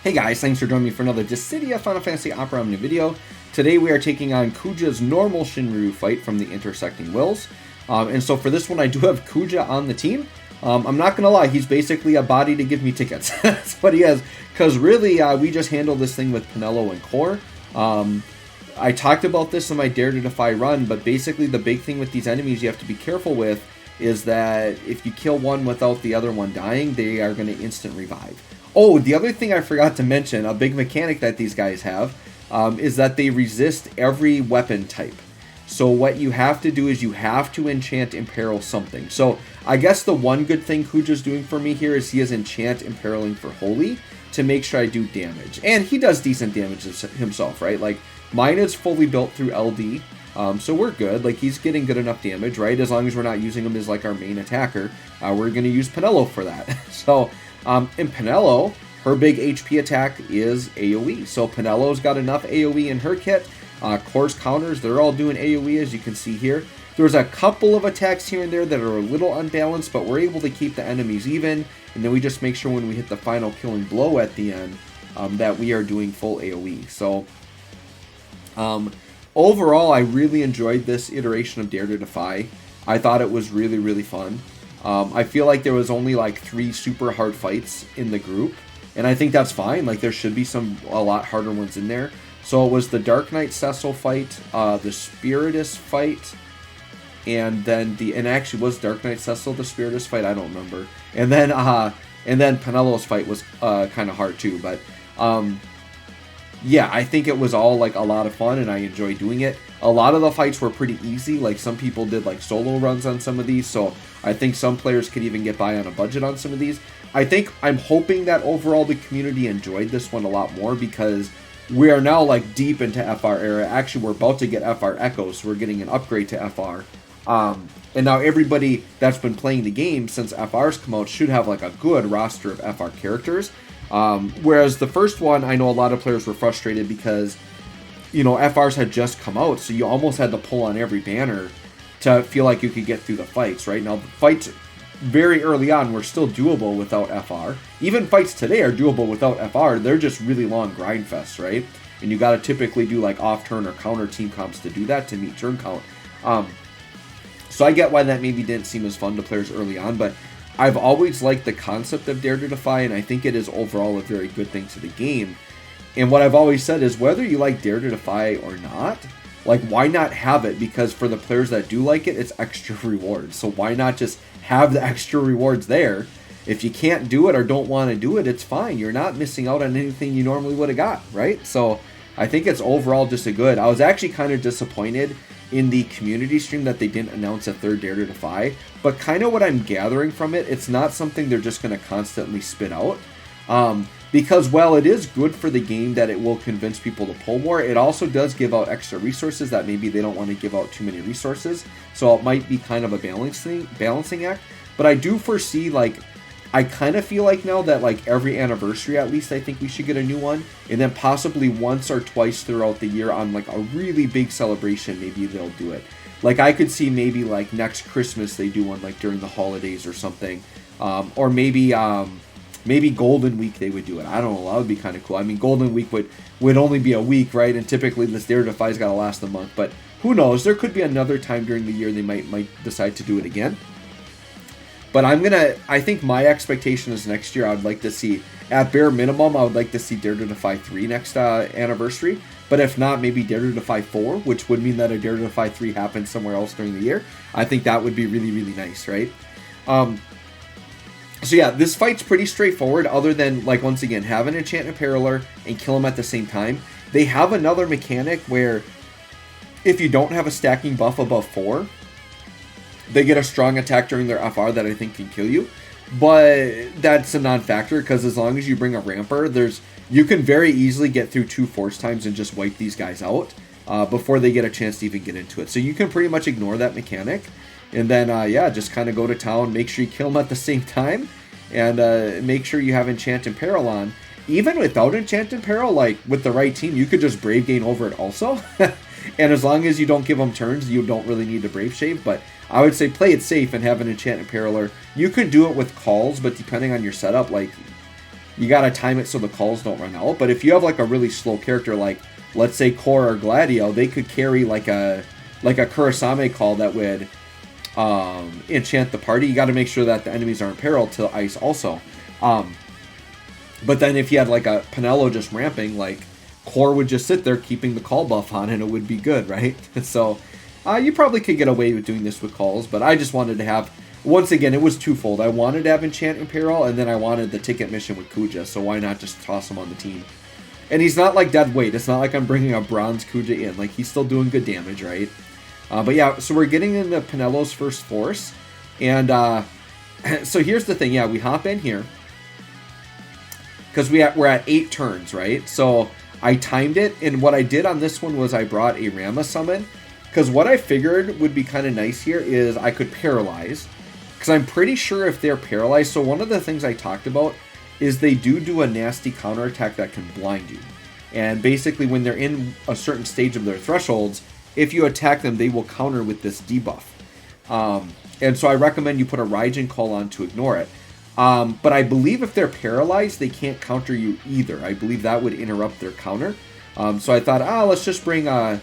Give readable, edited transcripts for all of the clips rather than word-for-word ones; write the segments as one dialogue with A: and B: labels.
A: Hey guys, thanks for joining me for another Dissidia Final Fantasy Opera Omni video. Today we are taking on Kuja's normal Shinryu fight from the Intersecting Wills. And so for this one I do have Kuja on the team. I'm not going to lie, he's basically a body to give me tickets. That's what he has. Because really, we just handled this thing with Penelo'S and Core. I talked about this in my Dare to Defy run, but basically the big thing with these enemies you have to be careful with is that if you kill one without the other one dying, they are going to instant revive. Oh, the other thing I forgot to mention, a big mechanic that these guys have, is that they resist every weapon type. So what you have to do is you have to enchant Imperil something. So I guess the one good thing Kuja's doing for me here is he has enchant Imperiling for Holy to make sure I do damage. And he does decent damage himself, right? Like, mine is fully built through LD, so we're good. Like, he's getting good enough damage, right? As long as we're not using him as, like, our main attacker. We're going to use Penelo'S for that. So, in Penelo'S, her big HP attack is AoE. So Penelo'S got enough AoE in her kit. Core's counters, they're all doing AoE, as you can see here. There's a couple of attacks here and there that are a little unbalanced, but we're able to keep the enemies even. And then we just make sure when we hit the final killing blow at the end, that we are doing full AoE. So, overall, I really enjoyed this iteration of Dare to Defy. I thought it was really, really fun. I feel like there was only like 3 super hard fights in the group, and I think that's fine. Like, there should be a lot harder ones in there. So it was the Dark Knight Cecil fight, the Spiritus fight, and then actually was Dark Knight Cecil the Spiritus fight? I don't remember. And then Penelo'S fight was kind of hard too. But yeah, I think it was all like a lot of fun, and I enjoyed doing it. A lot of the fights were pretty easy. Like, some people did like solo runs on some of these, so I think some players could even get by on a budget on some of these. I'm hoping that overall the community enjoyed this one a lot more, because we are now like deep into FR era. Actually, we're about to get FR Echo, so we're getting an upgrade to FR. And now everybody that's been playing the game since FR's come out should have like a good roster of FR characters. Whereas the first one, I know a lot of players were frustrated because, you know, FRs had just come out, so you almost had to pull on every banner to feel like you could get through the fights, right? Now, the fights very early on were still doable without FR. Even fights today are doable without FR. They're just really long grind fests, right? And you got to typically do like off-turn or counter team comps to do that, to meet turn count. So I get why that maybe didn't seem as fun to players early on, but I've always liked the concept of Dare to Defy, and I think it is overall a very good thing to the game. And what I've always said is, whether you like Dare to Defy or not, like, why not have it? Because for the players that do like it, it's extra rewards. So why not just have the extra rewards there? If you can't do it or don't want to do it, it's fine. You're not missing out on anything you normally would have got, right? So I think it's overall just a good. I was actually kind of disappointed in the community stream that they didn't announce a third Dare to Defy, but kind of what I'm gathering from it, it's not something they're just going to constantly spit out. Because while it is good for the game that it will convince people to pull more, it also does give out extra resources that maybe they don't want to give out too many resources. So it might be kind of a balancing act. But I do foresee, like, I kind of feel like now that, like, every anniversary at least, I think we should get a new one. And then possibly once or twice throughout the year on, like, a really big celebration, maybe they'll do it. Like, I could see maybe, like, next Christmas they do one, like, during the holidays or something. Or maybe Golden Week they would do it. I don't know. That would be kind of cool. I mean, Golden Week would only be a week, right? And typically this Dare to Defy's got to last a month. But who knows? There could be another time during the year they might decide to do it again. But I think my expectation is next year I'd like to see, at bare minimum, I would like to see Dare to Defy 3 next anniversary. But if not, maybe Dare to Defy 4, which would mean that a Dare to Defy 3 happens somewhere else during the year. I think that would be really, really nice, right? So yeah, this fight's pretty straightforward, other than, like, once again, have an enchant Imperiler and kill him at the same time. They have another mechanic where if you don't have a stacking buff above 4, they get a strong attack during their FR that I think can kill you. But that's a non-factor, because as long as you bring a Ramper, you can very easily get through 2 force times and just wipe these guys out before they get a chance to even get into it. So you can pretty much ignore that mechanic. And then, yeah, just kind of go to town, make sure you kill them at the same time, and make sure you have Enchant and Peril on. Even without Enchant and Peril, like, with the right team, you could just Brave Gain over it also. And as long as you don't give them turns, you don't really need to Brave Shave. But I would say play it safe and have an Enchant and Periler. You could do it with calls, but depending on your setup, like, you got to time it so the calls don't run out. But if you have like a really slow character, like let's say Core or Gladio, they could carry like a Kurosame call that would enchant the party. You got to make sure that the enemies are in peril to ice also. But then if you had like a Penelo just ramping, like Core would just sit there keeping the call buff on and it would be good, right? So you probably could get away with doing this with calls, but I just wanted to have, once again, it was twofold. I wanted to have enchant in peril, and then I wanted the ticket mission with Kuja, so why not just toss him on the team? And he's not like dead weight. It's not like I'm bringing a bronze Kuja in. Like, he's still doing good damage, right? But yeah, so we're getting into Penelo's first force. And so here's the thing. Yeah, we hop in here. Because we're at 8 turns, right? So I timed it. And what I did on this one was I brought a Rama summon. Because what I figured would be kind of nice here is I could paralyze. Because I'm pretty sure if they're paralyzed. So one of the things I talked about is they do a nasty counterattack that can blind you. And basically when they're in a certain stage of their thresholds, if you attack them, they will counter with this debuff. And so I recommend you put a Raijin call on to ignore it. But I believe if they're paralyzed, they can't counter you either. I believe that would interrupt their counter. So I thought, let's just bring the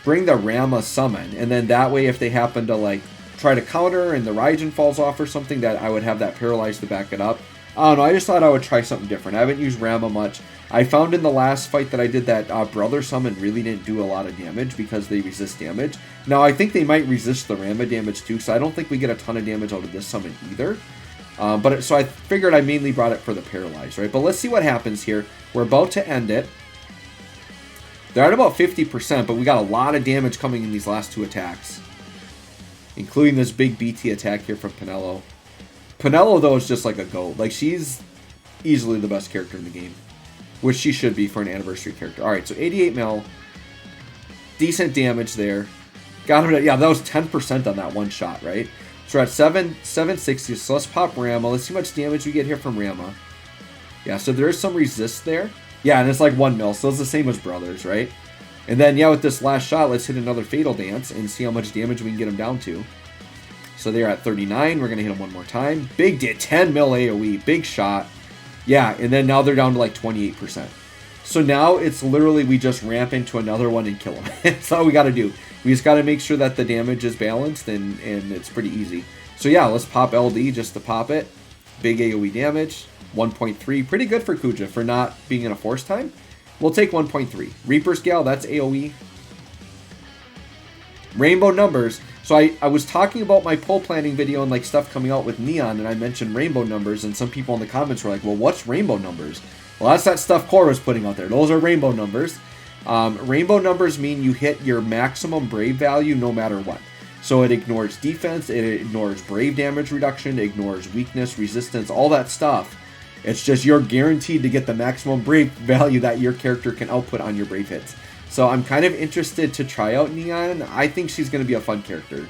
A: Rama summon. And then that way, if they happen to like try to counter and the Raijin falls off or something, that I would have that paralyzed to back it up. I don't know, I just thought I would try something different. I haven't used Rama much. I found in the last fight that I did that Brother Summon really didn't do a lot of damage because they resist damage. Now, I think they might resist the Rama damage too, so I don't think we get a ton of damage out of this summon either. So I figured I mainly brought it for the Paralyze, right? But let's see what happens here. We're about to end it. They're at about 50%, but we got a lot of damage coming in these last 2 attacks. Including this big BT attack here from Penelo. Penelo, though, is just like a GOAT. Like, she's easily the best character in the game. Which she should be for an anniversary character. Alright, so 88 mil. Decent damage there. Got him to, yeah, that was 10% on that one shot, right? So we're at 760, so let's pop Rama. Let's see how much damage we get here from Rama. Yeah, so there is some resist there. Yeah, and it's like 1 mil, so it's the same as Brothers, right? And then, yeah, with this last shot, let's hit another Fatal Dance and see how much damage we can get him down to. So they're at 39. We're going to hit him one more time. Big did 10 mil AoE. Big shot. Yeah, and then now they're down to like 28%. So now it's literally we just ramp into another one and kill him. That's all we got to do. We just got to make sure that the damage is balanced, and it's pretty easy. So yeah, let's pop LD just to pop it. Big AoE damage. 1.3. Pretty good for Kuja for not being in a force time. We'll take 1.3. Reaper's Gale, that's AoE. Rainbow numbers. So I was talking about my poll planning video and like stuff coming out with Neon, and I mentioned rainbow numbers, and some people in the comments were like, well, what's rainbow numbers? Well, that's that stuff Core was putting out there. Those are rainbow numbers. Rainbow numbers mean you hit your maximum Brave value no matter what. So it ignores defense, it ignores Brave damage reduction, it ignores weakness, resistance, all that stuff. It's just you're guaranteed to get the maximum Brave value that your character can output on your Brave hits. So I'm kind of interested to try out Neon. I think she's going to be a fun character.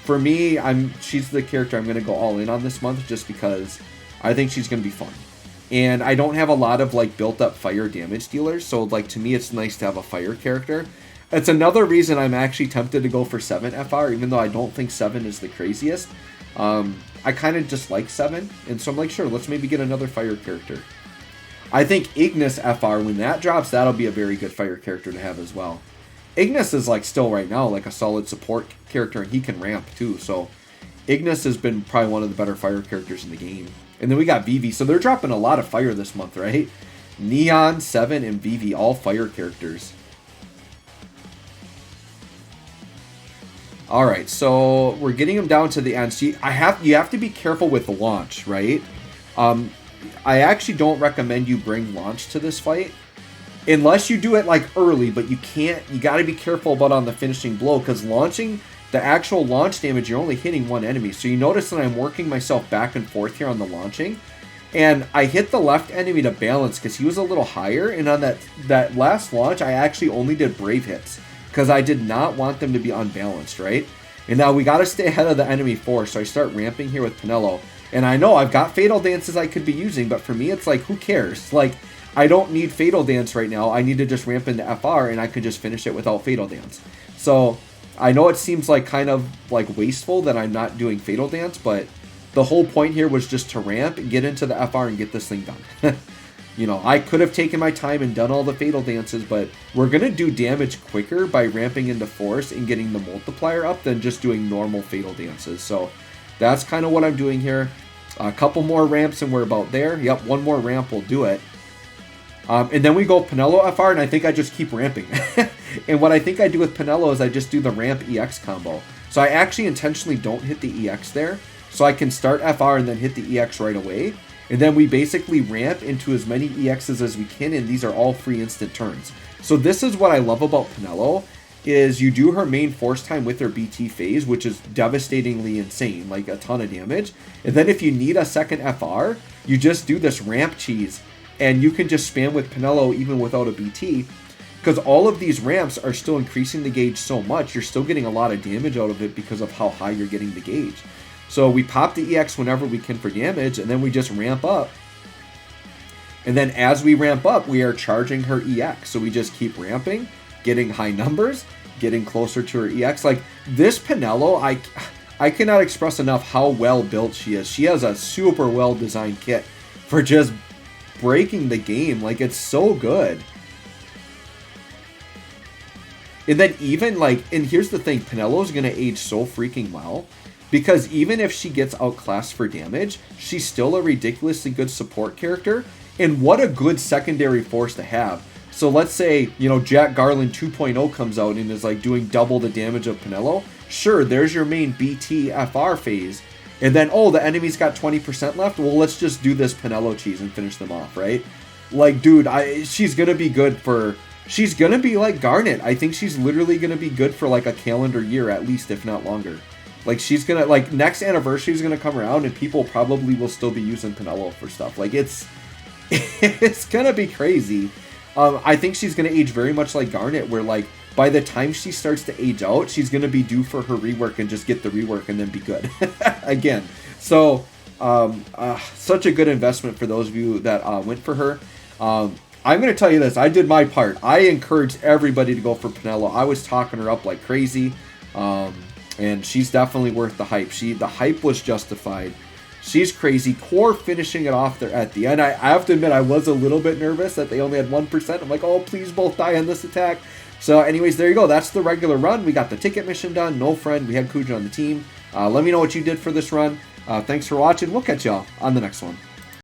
A: For me, she's the character I'm going to go all in on this month just because I think she's going to be fun. And I don't have a lot of like built up fire damage dealers, so like to me it's nice to have a fire character. It's another reason I'm actually tempted to go for 7 FR, even though I don't think 7 is the craziest. I kind of just like 7, and so I'm like, sure, let's maybe get another fire character. I think Ignis FR, when that drops, that'll be a very good fire character to have as well. Ignis is like still right now like a solid support character, and he can ramp too, so Ignis has been probably one of the better fire characters in the game. And then we got Vivi, so they're dropping a lot of fire this month, right? Neon, 7, and Vivi, all fire characters. Alright, so we're getting them down to the end. So you have to be careful with the launch, right? I actually don't recommend you bring launch to this fight. Unless you do it like early, but you got to be careful about on the finishing blow, because launching, the actual launch damage, you're only hitting one enemy. So you notice that I'm working myself back and forth here on the launching. And I hit the left enemy to balance because he was a little higher. And on that last launch, I actually only did Brave hits because I did not want them to be unbalanced, right? And now we got to stay ahead of the enemy force. So I start ramping here with Penelo. And I know I've got Fatal Dances I could be using, but for me, it's like, who cares? Like, I don't need Fatal Dance right now. I need to just ramp into FR, and I could just finish it without Fatal Dance. So I know it seems like kind of like wasteful that I'm not doing Fatal Dance, but The whole point here was just to ramp, get into the FR, and get this thing done. You know, I could have taken my time and done all the fatal dances, but we're going to do damage quicker by ramping into force and getting the multiplier up than just doing normal fatal dances. So that's kind of what I'm doing here. A couple more ramps and we're about there. Yep, one more ramp will do it. And then we go Penelo FR, and I think I just keep ramping. And what I think I do with Penelo is I just do the ramp EX combo. So I actually intentionally don't hit the EX there, so I can start FR and then hit the EX right away. And then we basically ramp into as many EXs as we can, and these are all free instant turns. So this is what I love about Penelo, is you do her main force time with her BT phase, which is devastatingly insane, like a ton of damage. And then if you need a second FR, you just do this ramp cheese, and you can just spam with Penelo even without a BT, because all of these ramps are still increasing the gauge so much, you're still getting a lot of damage out of it because of how high you're getting the gauge. So we pop the EX whenever we can for damage, and then we just ramp up. And then as we ramp up, we are charging her EX. So we just keep ramping, getting high numbers, getting closer to her EX. Like, this Penelo, I cannot express enough how well built she is. She has a super well designed kit for just breaking the game. Like, it's so good. And then even, like, and here's the thing, Penelo's going to age so freaking well. Because even if she gets outclassed for damage, she's still a ridiculously good support character. And what a good secondary force to have. So let's say, you know, Jack Garland 2.0 comes out and is like doing double the damage of Penelo. Sure, there's your main BT FR phase. And then, oh, the enemy's got 20% left. Well, let's just do this Penelo cheese and finish them off, right? Like, dude, she's going to be good for... She's going to be like Garnet. I think she's literally going to be good for like a calendar year at least, if not longer. Like, she's gonna, like, next anniversary is gonna come around and people probably will still be using Penelo for stuff. Like, it's gonna be crazy. I think she's gonna age very much like Garnet, where, like, by the time she starts to age out, she's gonna be due for her rework and just get the rework and then be good again. So, such a good investment for those of you that went for her. I'm gonna tell you this, I did my part. I encouraged everybody to go for Penelo. I was talking her up like crazy. And she's definitely worth the hype. The hype was justified. She's crazy. Core finishing it off there at the end. I have to admit, I was a little bit nervous that they only had 1%. I'm like, oh, please both die on this attack. So anyways, there you go. That's the regular run. We got the ticket mission done. No friend. We had Kuja on the team. Let me know what you did for this run. Thanks for watching. We'll catch y'all on the next one.